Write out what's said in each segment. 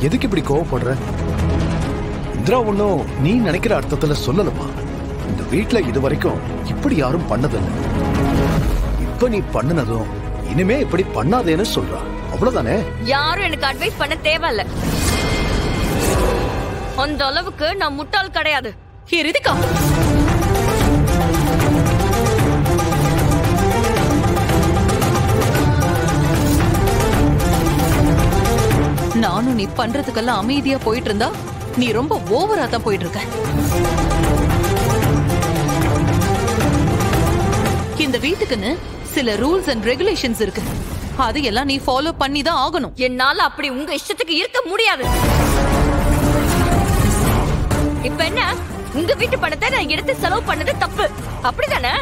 எதுக்கு இப்படி கோவப்படுற? இந்திரா ஒன்னும் நீ நினைக்கிற அர்த்தத்துல சொல்லலமா. இந்த வீட்டுல இது வரைக்கும் இப்படி யாரும் பண்ணதில்லை. இப்ப நீ பண்ணினதும் இனிமே இப்படி பண்ணாதேன்னு சொல்றா, அவ்வளவுதானே? யாரும் எனக்கு அட்வைஸ் பண்ண தேவையில்ல. அந்த அளவுக்கு நான் முட்டாள் கிடையாது. ரிதிகா, நானும் நீ பண்றதுக்கெல்லாம் அமைதியா போயிட்டு இருந்தா நீ ரொம்ப ஓவரா தான் போயிட்டு இருக்க. இந்த வீட்டுக்குன்னு சில ரூல்ஸ் அண்ட் ரெகுலேஷன்ஸ் இருக்கு. அதையெல்லாம் நீ ஃபாலோ பண்ணி தான் ஆகணும். என்னால அப்படி உங்க இஷ்டத்துக்கு இருக்க முடியாது. இப்ப என்ன, உங்க வீட்டு பணத்தை நான் எடுத்து செலவு பண்ணது தப்பு, அப்படிதானே?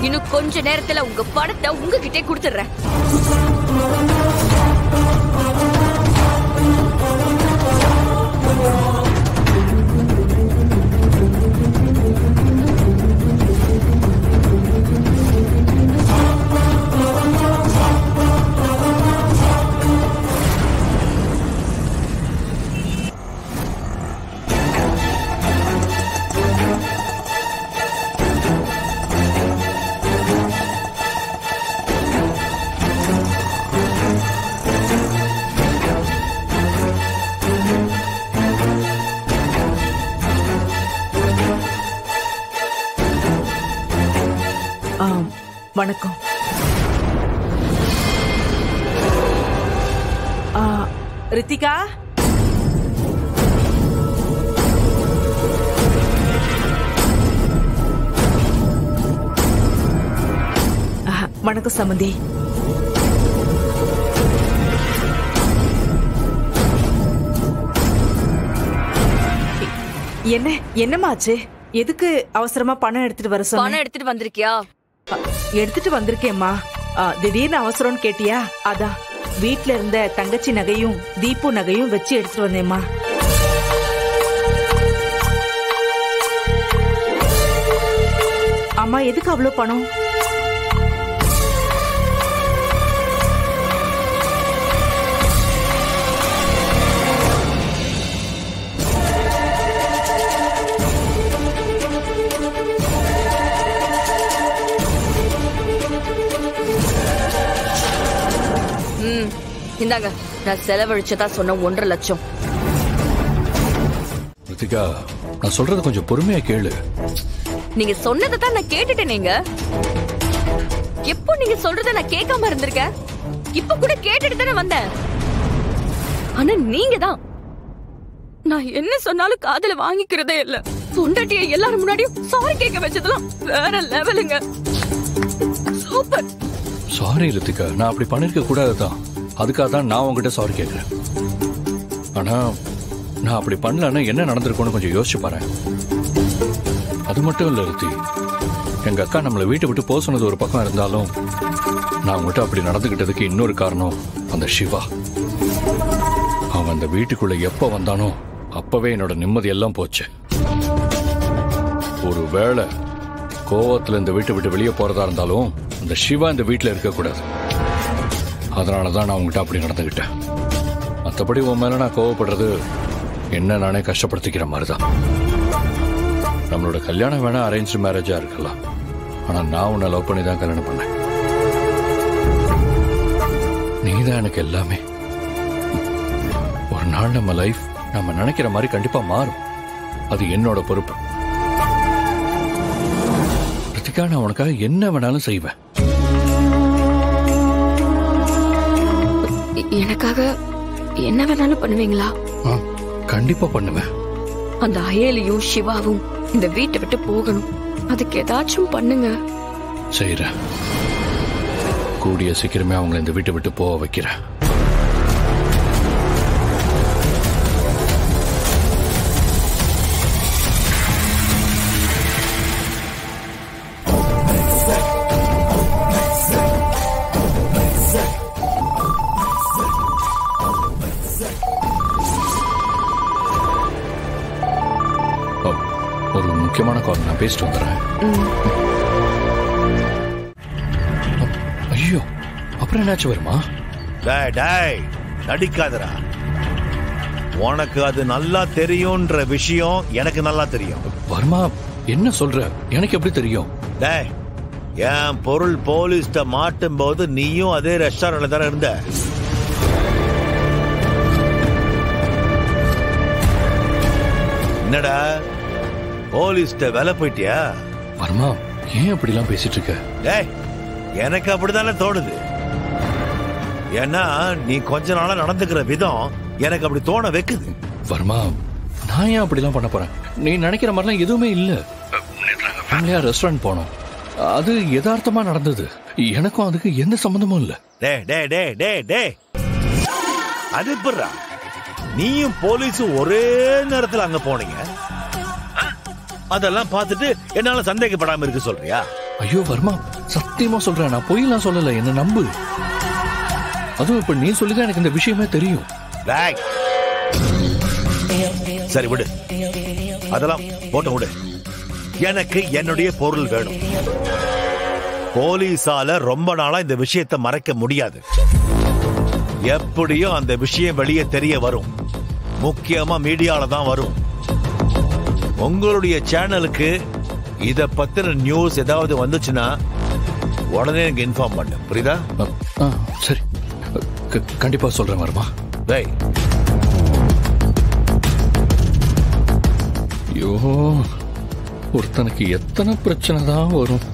இன்னும் கொஞ்ச நேரத்துல உங்க பணத்தை உங்ககிட்டே கொடுத்துடுறேன். வணக்கம். ரித்திகா, வணக்கம் சமந்தி. என்னமாச்சு? எதுக்கு அவசரமா பணம் எடுத்துட்டு வர சொன்ன? பணம் எடுத்துட்டு வந்திருக்கியா? எடுத்துட்டு வந்திருக்கேம்மா. திடீர்னு அவசரம்னு கேட்டியா, அதான் வீட்ல இருந்த தங்கச்சி நகையும் தீபு நகையும் வச்சு எடுத்துட்டு வந்தேம்மா. அம்மா, எதுக்கு அவ்வளவு பணம்? இந்தாங்க, நான் செலவழிச்சதா சொன்ன 1.5 லட்சம். ரித்திகா, நான் சொல்றது கொஞ்சம் பொறுமையா கேளு. நீங்க சொன்னதை தான் நான் கேட்டுட்டேனேங்க. எப்போ நீங்க சொல்றத நான் கேட்காம இருந்திருக்கேன்? இப்ப கூட கேட்டுட்டு தானே வந்தேன். ஆனா நீங்க தான் நான் என்ன சொன்னாலும் காதுல வாங்கிக்கிறதே இல்ல. பொண்டாட்டிய எல்லாரும் முன்னாடியும் சாரி கேட்க வச்சதெல்லாம் வேற லெவலுங்க. சூப்பர். சாரி ரித்திகா, நான் அப்படி பண்ணிருக்க கூடாதுதான். அதுக்காக தான் நான் உங்ககிட்ட சாரி கேட்கிறேன். ஆனா நான் அப்படி பண்ணலன்னா என்ன நடந்திருக்கும்னு கொஞ்சம் யோசிச்சு பாரு. அது மட்டும் இல்ல ரித்தி, எங்க அக்கா நம்மளை வீட்டை விட்டு போக சொன்னது ஒரு பக்கம் இருந்தாலும் நான் உங்ககிட்ட அப்படி நடந்துகிட்டதுக்கு இன்னொரு காரணம் அந்த சிவா. அவன் அந்த வீட்டுக்குள்ள எப்ப வந்தானோ அப்பவே என்னோட நிம்மதி எல்லாம் போச்சு. ஒரு வேளை கோவத்துல இந்த வீட்டை விட்டு வெளியே போறதா இருந்தாலும் அந்த சிவா இந்த வீட்டுல இருக்க கூடாது. அதனாலதான் நான் உங்ககிட்ட அப்படி நடந்துகிட்டேன். மற்றபடி உன் மேல நான் கோவப்படுறது என்ன நானே கஷ்டப்படுத்திக்கிற மாதிரிதான். நம்மளோட கல்யாணம் வேணா அரேஞ்ச் மேரேஜா இருக்கலாம், ஆனா நான் உன்னை லவ் பண்ணி தான் கல்யாணம் பண்ணேன். நீதான் எனக்கு எல்லாமே. ஒரு நாள் நம்ம லைஃப் நம்ம நினைக்கிற மாதிரி கண்டிப்பா மாறும். அது என்னோட பொறுப்பு. ரித்திகா, நான் உனக்காக என்ன வேணாலும் செய்வேன். எனக்காக என்ன வேணாலும் பண்ணுவீங்களா? கண்டிப்பா பண்ணுவேன். அந்த அயலியும் சிவாவும் இந்த வீட்டை விட்டு போகணும். அதுக்கு ஏதாச்சும் பண்ணுங்க. செய்றேன். கூடிய சீக்கிரமே அவங்களை இந்த வீட்டை விட்டு போக வைக்கிறேன். ஒரு முக்கியமான கால், நான் பேசிட்டு வந்துடுறேன். ஐயோ, அப்புறம் என்னாச்சு வருமா? டேய் டேய் நடிக்காதடா. உனக்கு அது நல்லா தெரியும்ன்ற விஷயம் எனக்கு நல்லா தெரியும். வர்மா என்ன சொல்ற? எனக்கு எப்படி தெரியும்? டேய், என் பொருள் போலீஸ்ட மாட்டும் போது நீயும் அதே ரெஸ்டாரண்ட்ல தானே இருந்த. என்னடா போலீஸ்ட வேலை போயிட்டியா? வர்மா ஏன் அப்படிலாம் பேசிட்டு இருக்க? டேய், எனக்கு அப்படித்தானே தோணுது. ஏன்னா நீ கொஞ்ச நாளா நடந்துக்கிற விதம் எனக்கு அப்படி தோண வைக்குது. வர்மா நான் ஏன் அப்படிலாம் பண்ண போறேன்? நீ நினைக்கிற மாதிரிலாம் எதுவுமே இல்ல. ஃபேமிலியா ரெஸ்டாரண்ட் போனோம், அது யதார்த்தமா நடந்தது. எனக்கும் அதுக்கு எந்த சம்பந்தமும் இல்ல. டேய் டேய் டேய் டேய் டேய், அது எப்படிடா நீயும் போலீஸும் ஒரே நேரத்துல அங்க போனீங்க? அதெல்லாம் பார்த்துட்டு என்னால சந்தேகப்படாம இருக்க சொல்றியா? ஐயோ வர்மா, சத்தியமா சொல்றேன், நான் பொய்லாம் சொல்லல, என்ன நம்பு. அதுவும் இப்ப நீ சொல்லிதான் எனக்கு இந்த விஷயமே தெரியும். சரி விடு, அதெல்லாம் போட்ட விடு. எனக்கு என்னுடைய பொருள் வேணும். போலீஸால ரொம்ப நாளா இந்த விஷயத்தை மறைக்க முடியாது. எப்படியும் அந்த விஷயம் வெளியே தெரிய வரும். முக்கியமா மீடியால தான் வரும். உங்களுடைய சேனலுக்கு இத பத்தின நியூஸ் ஏதாவது வந்துச்சுன்னா உடனே எனக்கு இன்ஃபார்ம் பண்ணு. புரியுதா? சரி, கண்டிப்பா சொல்றேன் வர்மா. டேய், ஐயோ, ஒருத்தனுக்கு எத்தனை பிரச்சனை தான் வரும்.